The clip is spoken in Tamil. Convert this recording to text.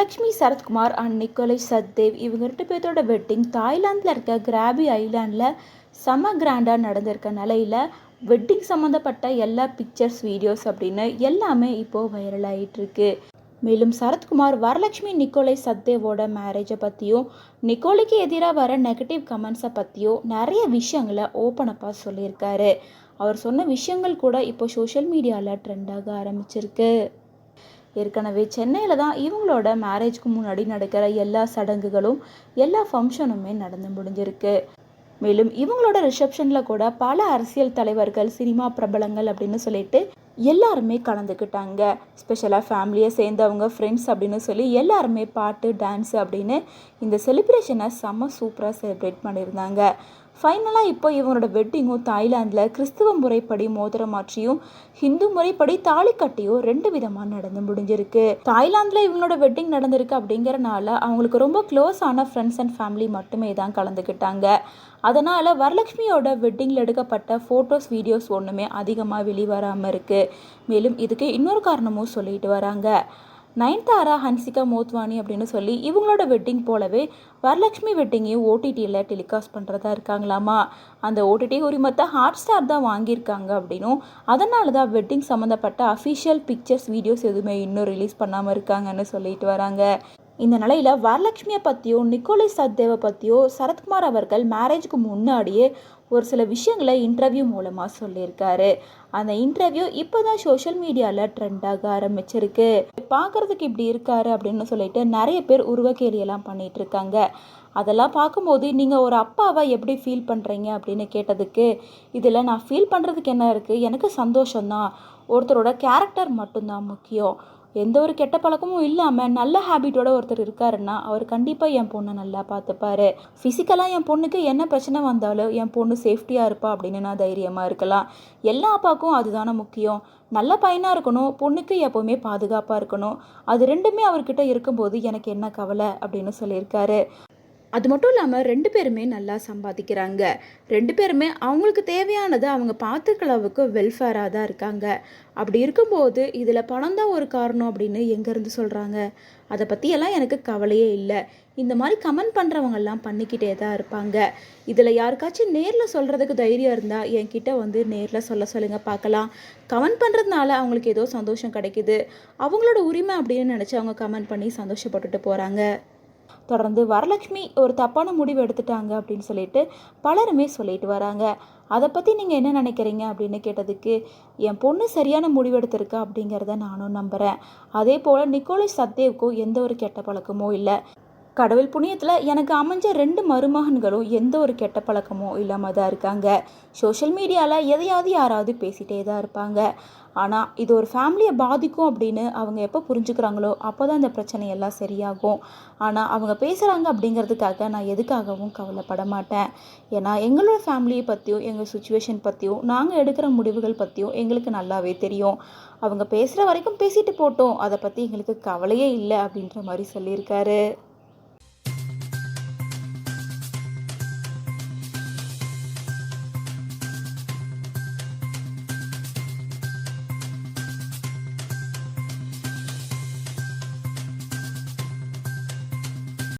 வரலட்சுமி சரத்குமார் அண்ட் நிக்கோலஸ் சத்தேவ் இவங்க 2 பேர்த்தோட வெட்டிங் தாய்லாந்தில் இருக்க கிராபி ஐலாண்டில் செம கிராண்டாக நடந்திருக்க நிலையில் வெட்டிங் சம்மந்தப்பட்ட எல்லா பிக்சர்ஸ் வீடியோஸ் அப்படின்னு எல்லாமே இப்போது வைரல் ஆகிட்டுருக்கு. மேலும் சரத்குமார் வரலட்சுமி நிக்கோலஸ் சத்தேவோட மேரேஜை பற்றியும் நிக்கோலுக்கு எதிராக வர நெகட்டிவ் கமெண்ட்ஸை பற்றியும் நிறைய விஷயங்களை ஓப்பனப்பாக சொல்லியிருக்காரு. அவர் சொன்ன விஷயங்கள் கூட இப்போ சோஷியல் மீடியாவில் ட்ரெண்டாக ஆரம்பிச்சிருக்கு. ஏற்கனவே சென்னையில் தான் இவங்களோட மேரேஜ்க்கு முன்னாடி நடக்கிற எல்லா சடங்குகளும் எல்லா ஃபங்க்ஷனுமே நடந்து முடிஞ்சிருக்கு. மேலும் இவங்களோட ரிசப்ஷனில் கூட பல அரசியல் தலைவர்கள், சினிமா பிரபலங்கள் அப்படின்னு சொல்லிட்டு எல்லாருமே கலந்துக்கிட்டாங்க. ஸ்பெஷலாக ஃபேமிலியை சேர்ந்தவங்க, ஃப்ரெண்ட்ஸ் அப்படின்னு சொல்லி எல்லாருமே பாட்டு, டான்ஸு அப்படின்னு இந்த செலிப்ரேஷனை செம்ம சூப்பராக செலிப்ரேட் பண்ணியிருந்தாங்க. ஃபைனலாக இப்போ இவங்களோட வெட்டிங்கும் தாய்லாந்தில் கிறிஸ்துவ முறைப்படி மோதிரம் மாற்றியும் ஹிந்து முறைப்படி தாலி கட்டியும் 2 விதமாக நடந்து முடிஞ்சிருக்கு. தாய்லாந்தில் இவங்களோட வெட்டிங் நடந்திருக்கு அப்படிங்கிறனால அவங்களுக்கு ரொம்ப க்ளோஸான ஃப்ரெண்ட்ஸ் அண்ட் ஃபேமிலி மட்டுமே தான் கலந்துக்கிட்டாங்க. அதனால் வரலட்சுமியோட வெட்டிங்கில் எடுக்கப்பட்ட ஃபோட்டோஸ், வீடியோஸ் ஒன்றுமே அதிகமாக வெளிவராமல் இருக்குது. மேலும் இதுக்கு இன்னொரு காரணமும் சொல்லிட்டு வராங்க. நயன்தாரா, ஹன்சிகா மோத்வானி அப்படின்னு சொல்லி இவங்களோட வெட்டிங் போலவே வரலட்சுமி வெட்டிங்கையும் ஓடிடியில் டெலிகாஸ்ட் பண்ணுறதா இருக்காங்களாமா. அந்த ஓடிடி உரிமத்தை ஹாட்ஸ்டார் தான் வாங்கியிருக்காங்க அப்படின்னும், அதனால தான் வெட்டிங் சம்மந்தப்பட்ட அஃபிஷியல் பிக்சர்ஸ், வீடியோஸ் எதுவுமே இன்னும் ரிலீஸ் பண்ணாமல் இருக்காங்கன்னு சொல்லிட்டு வராங்க. இந்த நிலையில் வரலட்சுமியை பற்றியும் நிக்கோலஸ் சத்தேவை பற்றியும் சரத்குமார் அவர்கள் மேரேஜுக்கு முன்னாடியே ஒரு சில விஷயங்களை இன்டர்வியூ மூலமாக சொல்லியிருக்காரு. அந்த இன்டர்வியூ இப்போ தான் சோஷியல் மீடியாவில் ட்ரெண்டாக ஆரம்பிச்சிருக்கு. பார்க்குறதுக்கு இப்படி இருக்காரு அப்படின்னு சொல்லிட்டு நிறைய பேர் உருவக்கேலியெல்லாம் பண்ணிகிட்டு இருக்காங்க. அதெல்லாம் பார்க்கும்போது நீங்கள் ஒரு அப்பாவை எப்படி ஃபீல் பண்ணுறீங்க அப்படின்னு கேட்டதுக்கு, இதில் நான் ஃபீல் பண்ணுறதுக்கு என்ன இருக்குது, எனக்கு சந்தோஷம்தான். ஒருத்தரோட கேரக்டர் மட்டும்தான் முக்கியம். எந்த ஒரு கெட்ட பழக்கமும் இல்லாமல் நல்ல ஹேபிட்டோட ஒருத்தர் இருக்காருன்னா அவர் கண்டிப்பாக என் பொண்ணை நல்லா பார்த்துப்பாரு. ஃபிசிக்கலாக என் பொண்ணுக்கு என்ன பிரச்சனை வந்தாலும் என் பொண்ணு சேஃப்டியாக இருப்பா அப்படின்னு நான் தைரியமாக இருக்கலாம். எல்லா அப்பாவுக்கும் அதுதானே முக்கியம். நல்ல பையனாக இருக்கணும், பொண்ணுக்கு எப்போவுமே பாதுகாப்பாக இருக்கணும். அது ரெண்டுமே அவர்கிட்ட இருக்கும்போது எனக்கு என்ன கவலை அப்படின்னு சொல்லியிருக்காரு. அது மட்டும் இல்லாமல் 2 பேருமே நல்லா சம்பாதிக்கிறாங்க. 2 பேருமே அவங்களுக்கு தேவையானதை அவங்க பார்த்துக்கிற அளவுக்கு வெல்ஃபேராக தான் இருக்காங்க. அப்படி இருக்கும்போது இதில் பணம் தான் ஒரு காரணம் அப்படின்னு எங்கேருந்து சொல்கிறாங்க? அதை பற்றியெல்லாம் எனக்கு கவலையே இல்லை. இந்த மாதிரி கமெண்ட் பண்ணுறவங்கெல்லாம் பண்ணிக்கிட்டே தான் இருப்பாங்க. இதில் யாருக்காச்சும் நேரில் சொல்கிறதுக்கு தைரியம் இருந்தால் என்கிட்ட வந்து நேரில் சொல்லுங்கள் பார்க்கலாம். கமெண்ட் பண்ணுறதுனால அவங்களுக்கு ஏதோ சந்தோஷம் கிடைக்குது, அவங்களோட உரிமை அப்படின்னு நினச்சி அவங்க கமெண்ட் பண்ணி சந்தோஷப்பட்டுட்டு போகிறாங்க. தொடர்ந்து வரலட்சுமி ஒரு தப்பான முடிவு எடுத்துட்டாங்க அப்படின்னு சொல்லிட்டு பலருமே சொல்லிட்டு வராங்க. அதை பற்றி நீங்கள் என்ன நினைக்கிறீங்க அப்படின்னு கேட்டதுக்கு, என் பொண்ணு சரியான முடிவு எடுத்திருக்கா அப்படிங்கிறத நானும் நம்புகிறேன். அதே போல் நிக்கோலஸ் சத்தேவுக்கும் எந்த ஒரு கெட்ட பழக்கமும் இல்லை. கடவுள் புண்ணியத்தில் எனக்கு அமைஞ்ச 2 மருமகன்களும் எந்த ஒரு கெட்ட பழக்கமும் இல்லாமல் தான் இருக்காங்க. சோஷியல் மீடியாவில் எதையாவது யாராவது பேசிகிட்டே தான் இருப்பாங்க. ஆனால் இது ஒரு ஃபேமிலியை பாதிக்கும் அப்படின்னு அவங்க எப்போ புரிஞ்சுக்கிறாங்களோ அப்போ தான் இந்த பிரச்சனையெல்லாம் சரியாகும். ஆனால் அவங்க பேசுகிறாங்க அப்படிங்கிறதுக்காக நான் எதுக்காகவும் கவலைப்பட மாட்டேன். ஏன்னா எங்களோட ஃபேமிலியை பற்றியும் எங்கள் சுச்சுவேஷன் பற்றியும் நாங்கள் எடுக்கிற முடிவுகள் பற்றியும் எங்களுக்கு நல்லாவே தெரியும். அவங்க பேசுகிற வரைக்கும் பேசிட்டு போட்டோம், அதை பற்றி எங்களுக்கு கவலையே இல்லை அப்படின்ற மாதிரி சொல்லியிருக்காரு.